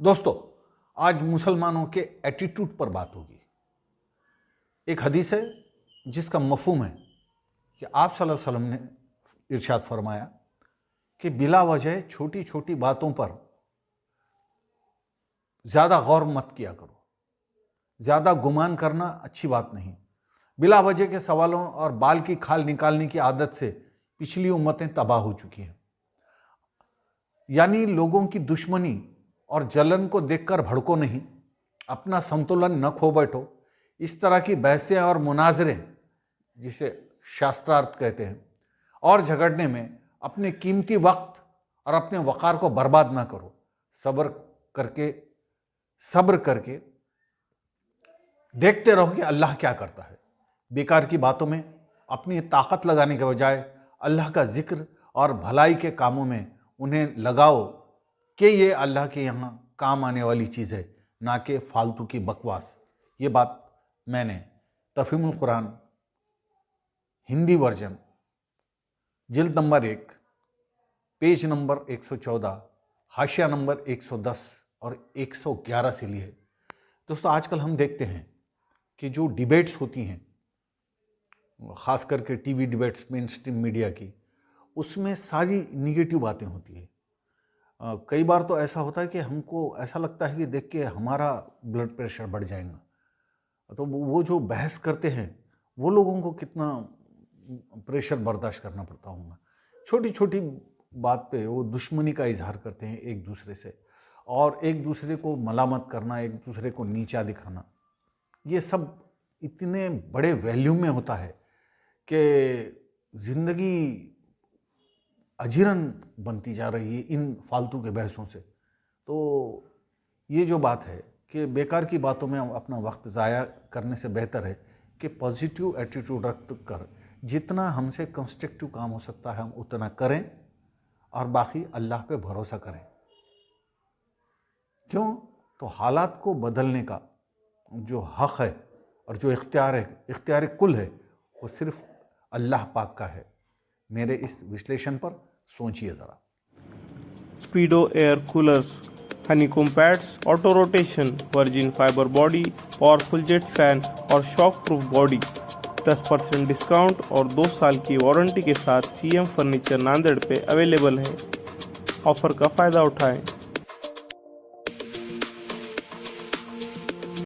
दोस्तों, आज मुसलमानों के एटीट्यूड पर बात होगी। एक हदीस है जिसका मफहूम है कि आप सल्लल्लाहु अलैहि वसल्लम ने इरशाद फरमाया कि बिला वजह छोटी छोटी बातों पर ज़्यादा गौर मत किया करो। ज़्यादा गुमान करना अच्छी बात नहीं। बिला वजह के सवालों और बाल की खाल निकालने की आदत से पिछली उम्मतें तबाह हो चुकी हैं। यानी लोगों की दुश्मनी और जलन को देखकर भड़को नहीं, अपना संतुलन न खो बैठो। इस तरह की बहसें और मुनाजरे, जिसे शास्त्रार्थ कहते हैं, और झगड़ने में अपने कीमती वक्त और अपने वक़ार को बर्बाद ना करो। सब्र करके देखते रहो कि अल्लाह क्या करता है। बेकार की बातों में अपनी ताकत लगाने के बजाय अल्लाह का जिक्र और भलाई के कामों में उन्हें लगाओ कि ये अल्लाह के यहाँ काम आने वाली चीज़ है, ना कि फालतू की बकवास। ये बात मैंने तफहीमुल कुरान हिंदी वर्जन जिल्द नंबर 1 पेज नंबर 114 हाशिया नंबर 110 और 111 से ली है। दोस्तों, आजकल हम देखते हैं कि जो डिबेट्स होती हैं, ख़ास करके TV debates main stream media की, उसमें सारी निगेटिव बातें होती है। कई बार तो ऐसा होता है कि हमको ऐसा लगता है कि देख के हमारा ब्लड प्रेशर बढ़ जाएगा। तो वो जो बहस करते हैं वो लोगों को कितना प्रेशर बर्दाश्त करना पड़ता होगा। छोटी छोटी बात पे वो दुश्मनी का इजहार करते हैं एक दूसरे से, और एक दूसरे को मलामत करना, एक दूसरे को नीचा दिखाना, ये सब इतने बड़े वैल्यू में होता है कि ज़िंदगी अजीरन बनती जा रही है इन फालतू के बहसों से। तो ये जो बात है कि बेकार की बातों में अपना वक्त ज़ाया करने से बेहतर है कि पॉजिटिव एटीट्यूड रख कर जितना हमसे कंस्ट्रक्टिव काम हो सकता है हम उतना करें, और बाकी अल्लाह पे भरोसा करें। क्यों? तो हालात को बदलने का जो हक़ है और जो इख्तियार कुल है, वो सिर्फ अल्लाह पाक का है। मेरे इस विश्लेषण पर सोचिए ज़रा। Speedo air coolers, honeycomb pads, auto rotation, virgin fibre body, powerful jet fan और शॉक प्रूफ बॉडी, 10% डिस्काउंट और 2 साल की वारंटी के साथ सीएम फर्नीचर नांदेड़ पे अवेलेबल है। ऑफर का फ़ायदा उठाएं।